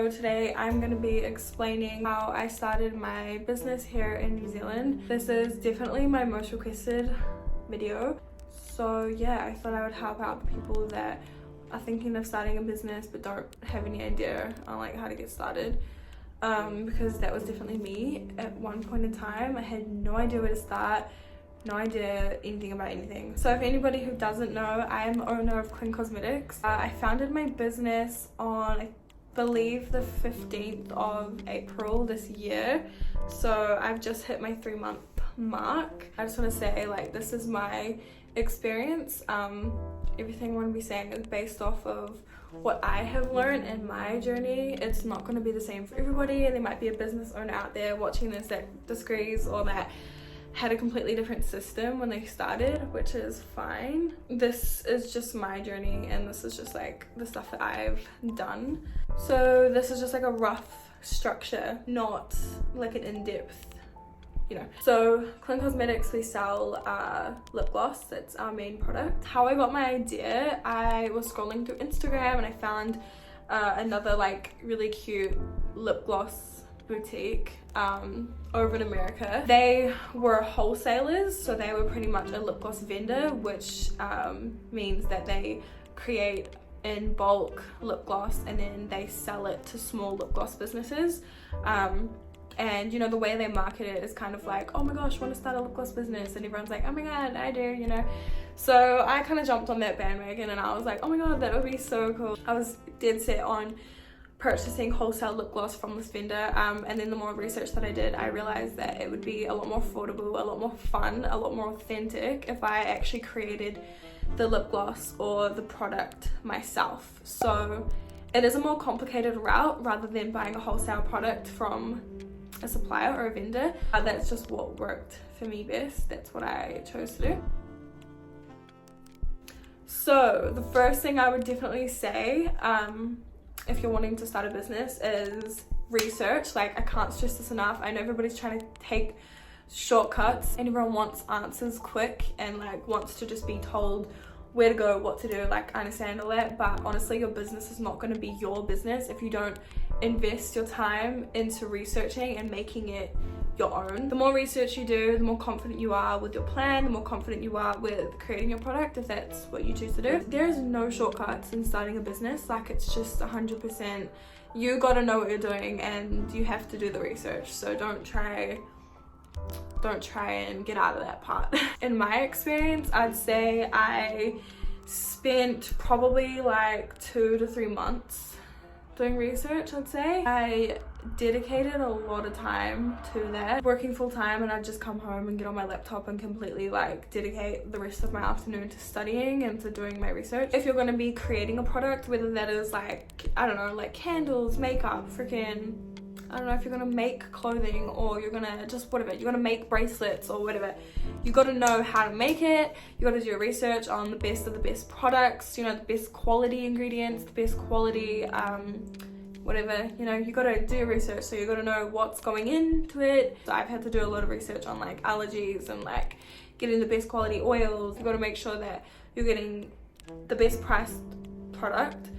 So today I'm going to be explaining how I started my business here in New Zealand. This is definitely my most requested video. So yeah, I thought I would help out the people that are thinking of starting a business but don't have any idea on like how to get started. Because that was definitely me at one point in time. I had no idea where to start, no idea anything about anything. So if anybody who doesn't know, I am owner of Clean Cosmetics. I founded my business on, I believe, the 15th of April this year. So I've just hit my 3-month mark. I just want to say, like, this is my experience. Everything I'm going to be saying is based off of what I have learned in my journey. It's not going to be the same for everybody, and there might be a business owner out there watching this that disagrees or that had a completely different system when they started, which is fine. This is just my journey, and this is just like the stuff that I've done. So this is just like a rough structure, not like an in-depth, you know. So Clean Cosmetics, we sell lip gloss. That's our main product. How I got my idea, I was scrolling through Instagram and I found another like really cute lip gloss boutique over in America. They were wholesalers, so they were pretty much a lip gloss vendor, which means that they create in bulk lip gloss and then they sell it to small lip gloss businesses. And you know, the way they market it is kind of like, oh my gosh, want to start a lip gloss business? And everyone's like, oh my god, I do, you know. So I kind of jumped on that bandwagon and I was like, oh my god, that would be so cool. I was dead set on purchasing wholesale lip gloss from this vendor, and then the more research that I did, I realized that it would be a lot more affordable, a lot more fun, a lot more authentic if I actually created the lip gloss or the product myself. So it is a more complicated route rather than buying a wholesale product from a supplier or a vendor. That's just what worked for me best. That's what I chose to do. So the first thing I would definitely say, if you're wanting to start a business, is research. Like, I can't stress this enough. I know everybody's trying to take shortcuts and everyone wants answers quick and like wants to just be told where to go, what to do. Like, I understand all that, but honestly, your business is not going to be your business if you don't invest your time into researching and making it your own. The more research you do, the more confident you are with your plan, the more confident you are with creating your product, if that's what you choose to do. There is no shortcuts in starting a business. Like, it's just 100%, you got to know what you're doing and you have to do the research. So don't try and get out of that part. In my experience, I'd say I spent probably like 2 to 3 months doing research. I'd say I dedicated a lot of time to that, working full time, and I'd just come home and get on my laptop and completely like dedicate the rest of my afternoon to studying and to doing my research. If you're going to be creating a product, whether that is like, I don't know, like candles, makeup, freaking, I don't know, if you're gonna make clothing or you're gonna just whatever, you're gonna make bracelets or whatever, you gotta know how to make it. You gotta do your research on the best of the best products, you know, the best quality ingredients, the best quality whatever, you know, you gotta do your research. So you gotta know what's going into it. So I've had to do a lot of research on like allergies and like getting the best quality oils. You gotta make sure that you're getting the best priced product,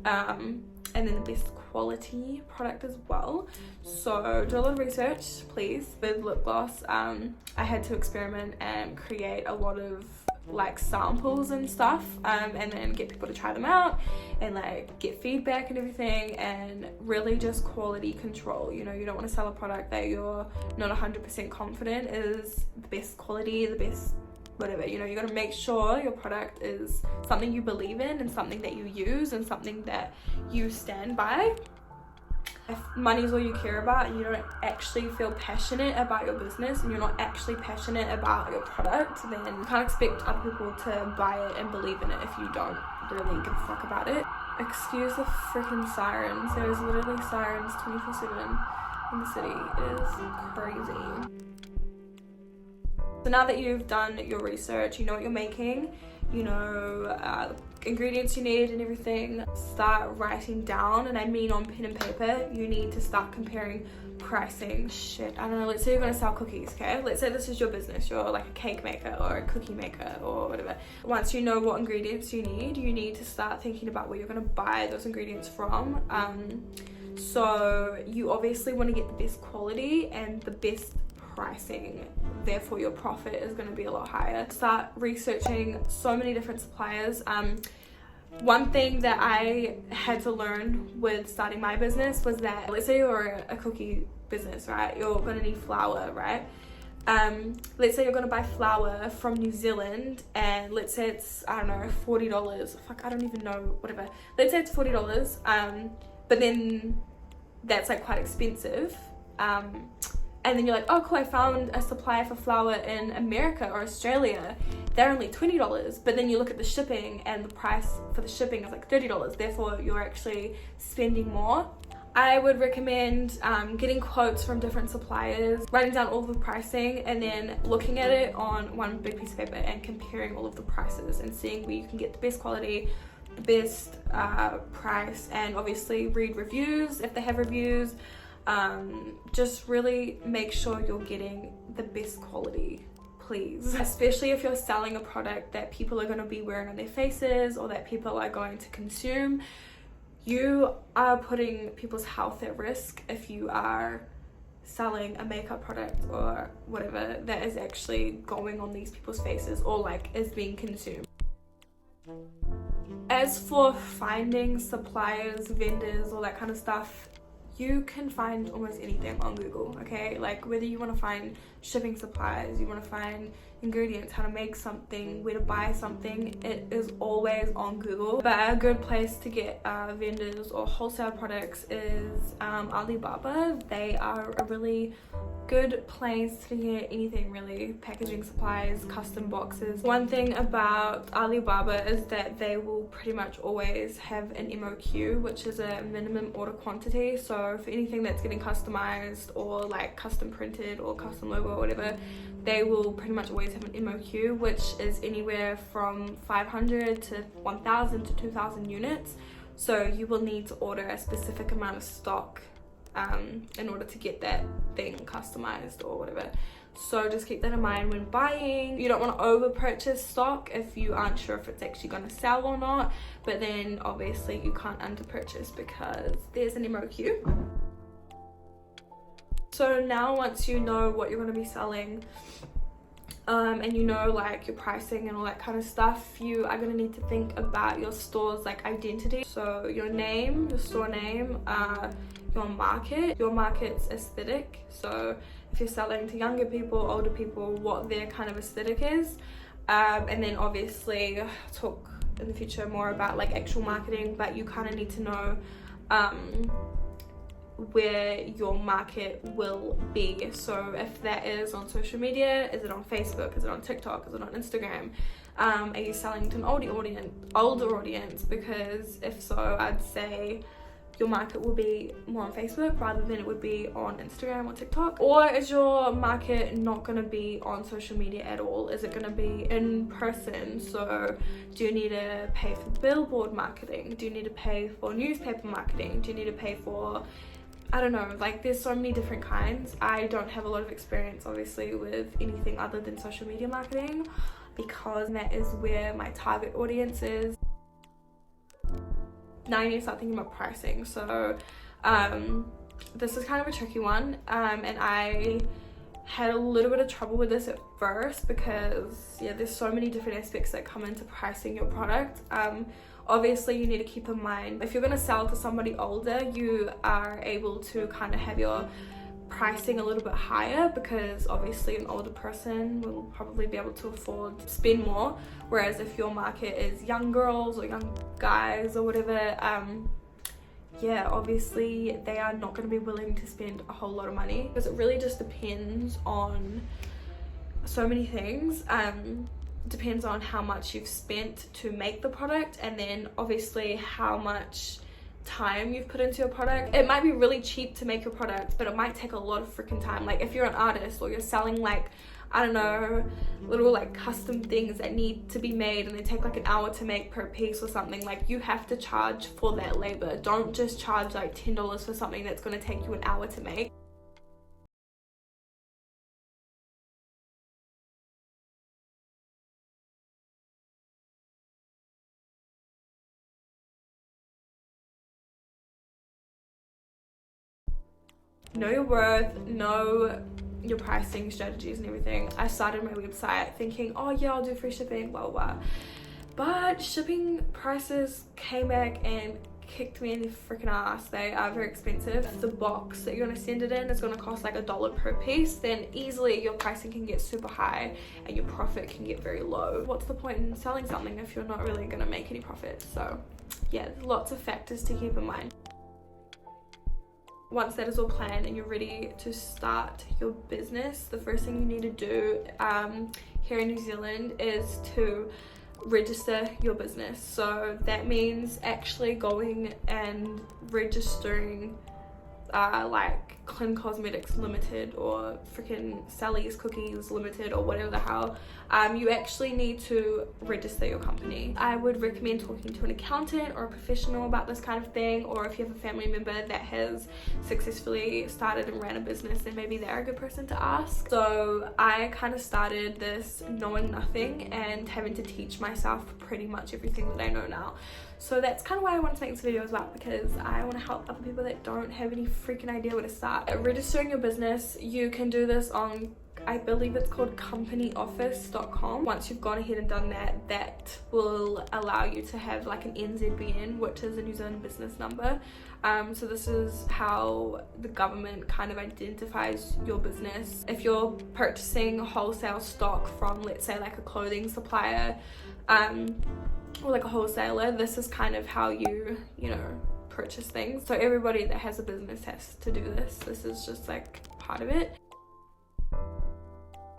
and then the best quality product as well. So do a lot of research, please. With lip gloss, I had to experiment and create a lot of like samples and stuff, and then get people to try them out and like get feedback and everything, and really just quality control. You know, you don't want to sell a product that you're not 100% confident is the best quality, the best whatever. You know, you got to make sure your product is something you believe in and something that you use and something that you stand by. If money is all you care about and you don't actually feel passionate about your business and you're not actually passionate about your product, then you can't expect other people to buy it and believe in it if you don't really give a fuck about it. Excuse the freaking sirens. There's literally sirens 24/7 in the city. It is crazy. So now that you've done your research, you know what you're making, you know ingredients you need and everything, start writing down, and I mean on pen and paper. You need to start comparing pricing. Shit, I don't know, let's say you're gonna sell cookies, okay? Let's say this is your business, you're like a cake maker or a cookie maker or whatever. Once you know what ingredients you need to start thinking about where you're gonna buy those ingredients from. So you obviously want to get the best quality and the best pricing, therefore your profit is going to be a lot higher. Start researching so many different suppliers. One thing that I had to learn with starting my business was that, let's say you're a cookie business, right? You're going to need flour, right? Let's say you're going to buy flour from New Zealand, and let's say it's, I don't know, $40. Fuck, I don't even know, whatever. Let's say it's $40, but then that's like quite expensive. And then you're like, oh cool, I found a supplier for flour in America or Australia. They're only $20, but then you look at the shipping and the price for the shipping is like $30. Therefore, you're actually spending more. I would recommend getting quotes from different suppliers, writing down all of the pricing, and then looking at it on one big piece of paper and comparing all of the prices and seeing where you can get the best quality, the best price, and obviously read reviews if they have reviews. Just really make sure you're getting the best quality, please. Especially if you're selling a product that people are going to be wearing on their faces or that people are going to consume. You are putting people's health at risk if you are selling a makeup product or whatever that is actually going on these people's faces or like is being consumed. As for finding suppliers, vendors, all that kind of stuff, you can find almost anything on Google, okay? Like whether you want to find shipping supplies, you want to find ingredients, how to make something, where to buy something, it is always on Google. But a good place to get vendors or wholesale products is Alibaba. They are a really good place to get anything really, packaging supplies, custom boxes. One thing about Alibaba is that they will pretty much always have an MOQ, which is a minimum order quantity. So for anything that's getting customized or like custom printed or custom logo or whatever, they will pretty much always have an MOQ, which is anywhere from 500 to 1,000 to 2,000 units. So you will need to order a specific amount of stock in order to get that thing customized or whatever. So just keep that in mind when buying. You don't want to over purchase stock if you aren't sure if it's actually going to sell or not, but then obviously you can't under purchase because there's an MOQ. So now once you know what you're going to be selling, and you know like your pricing and all that kind of stuff, you are going to need to think about your store's like identity. So your name, your store name, your market's aesthetic. So if you're selling to younger people, older people, what their kind of aesthetic is, and then obviously talk in the future more about like actual marketing, but you kind of need to know where your market will be. So if that is on social media, is it on Facebook, is it on TikTok, is it on Instagram? Are you selling to an older audience? Because if so, I'd say your market will be more on Facebook rather than it would be on Instagram or TikTok. Or is your market not going to be on social media at all? Is it going to be in person? So do you need to pay for billboard marketing? Do you need to pay for newspaper marketing? Do you need to pay for, I don't know, like there's so many different kinds. I don't have a lot of experience obviously with anything other than social media marketing because that is where my target audience is. Now you need to start thinking about pricing. So this is kind of a tricky one, and I had a little bit of trouble with this at first because yeah, there's so many different aspects that come into pricing your product. Obviously you need to keep in mind if you're going to sell to somebody older, you are able to kind of have your pricing a little bit higher because obviously an older person will probably be able to afford to spend more, whereas if your market is young girls or young guys or whatever, yeah, obviously they are not going to be willing to spend a whole lot of money because it really just depends on so many things. Depends on how much you've spent to make the product, and then obviously how much time you've put into your product. It might be really cheap to make your product, but it might take a lot of freaking time. Like if you're an artist or you're selling like, I don't know, little like custom things that need to be made and they take like an hour to make per piece or something, like you have to charge for that labor. Don't just charge like $10 for something that's going to take you an hour to make. know your worth, know your pricing strategies and everything. I started my website thinking, oh yeah, I'll do free shipping, blah blah blah. But shipping prices came back and kicked me in the freaking ass. They are very expensive. The box that you're gonna send it in is gonna cost like $1 per piece. Then easily your pricing can get super high and your profit can get very low. What's the point in selling something if you're not really gonna make any profit? So yeah, lots of factors to keep in mind. Once that is all planned and you're ready to start your business, the first thing you need to do here in New Zealand is to register your business. So that means actually going and registering like Clean Cosmetics Limited or freaking Sally's Cookies Limited or whatever the hell. You actually need to register your company. I would recommend talking to an accountant or a professional about this kind of thing, or if you have a family member that has successfully started and ran a business, then maybe they're a good person to ask. So I kind of started this knowing nothing and having to teach myself pretty much everything that I know now. So that's kind of why I want to make this video as well, because I want to help other people that don't have any freaking idea where to start. Registering your business, you can do this on, I believe it's called companyoffice.com. Once you've gone ahead and done that, that will allow you to have like an NZBN, which is a New Zealand business number. So this is how the government kind of identifies your business. If you're purchasing wholesale stock from, let's say, like a clothing supplier, or like a wholesaler, this is kind of how you know, purchase things. So everybody that has a business has to do this. This is just like part of it.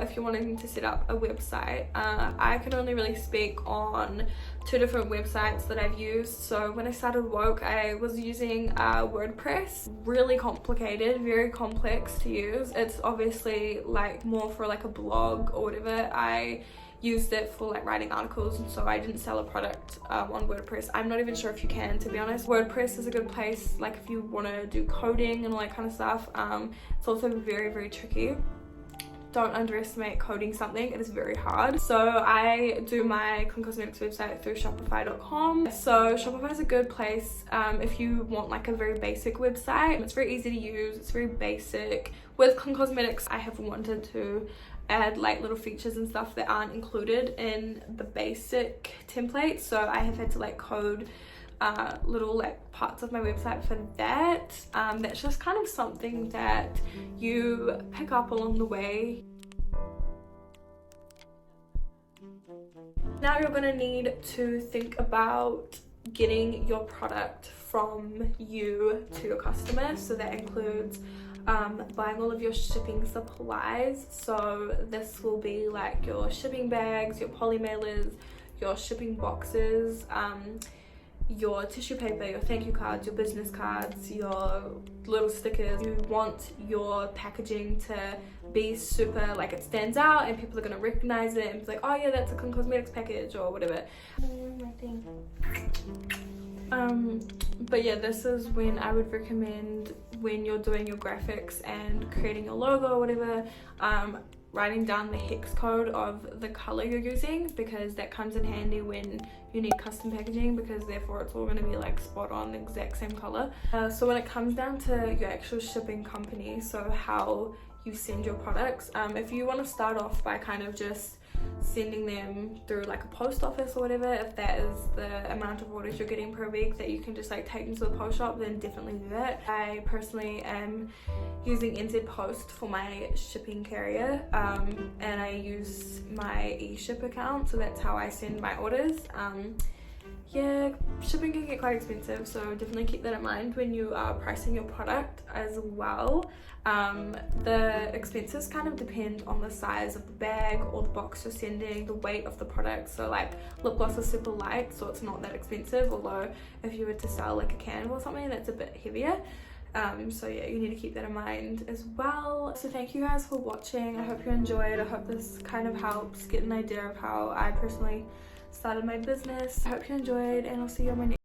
If you're wanting to set up a website, I can only really speak on 2 different websites that I've used. So when I started Woke, I was using WordPress. Really complicated, very complex to use. It's obviously like more for like a blog or whatever. I used it for like writing articles, and so I didn't sell a product on WordPress. I'm not even sure if you can, to be honest. WordPress is a good place like if you want to do coding and all that kind of stuff. It's also very, very tricky. Don't underestimate coding something, it is very hard. So I do my Clean Cosmetics website through Shopify.com. So Shopify is a good place if you want like a very basic website. It's very easy to use, it's very basic. With Clean Cosmetics, I have wanted to add like little features and stuff that aren't included in the basic template. So I have had to like code little like parts of my website for that. That's just kind of something that you pick up along the way. Now you're gonna need to think about getting your product from you to your customer. So that includes buying all of your shipping supplies. So this will be like your shipping bags, your poly mailers, your shipping boxes, your tissue paper, your thank you cards, your business cards, your little stickers. You want your packaging to be super, like it stands out and people are going to recognize it and be like, oh yeah, that's a Clean Cosmetics package or whatever. But yeah, this is when I would recommend, when you're doing your graphics and creating your logo or whatever, writing down the hex code of the color you're using, because that comes in handy when you need custom packaging, because therefore it's all going to be like spot on the exact same color. So when it comes down to your actual shipping company, so how you send your products, if you want to start off by kind of just sending them through like a post office or whatever, if that is the amount of orders you're getting per week that you can just like take them to the post shop, then definitely do that. I personally am using NZ Post for my shipping carrier, and I use my eShip account, so that's how I send my orders. Yeah, shipping can get quite expensive, so definitely keep that in mind when you are pricing your product as well. The expenses kind of depend on the size of the bag or the box you're sending, the weight of the product. So like lip gloss is super light, so it's not that expensive, although if you were to sell like a candle or something, that's a bit heavier. So yeah, you need to keep that in mind as well. So thank you guys for watching. I hope you enjoyed. I hope this kind of helps get an idea of how I personally started my business. I hope you enjoyed, and I'll see you on my next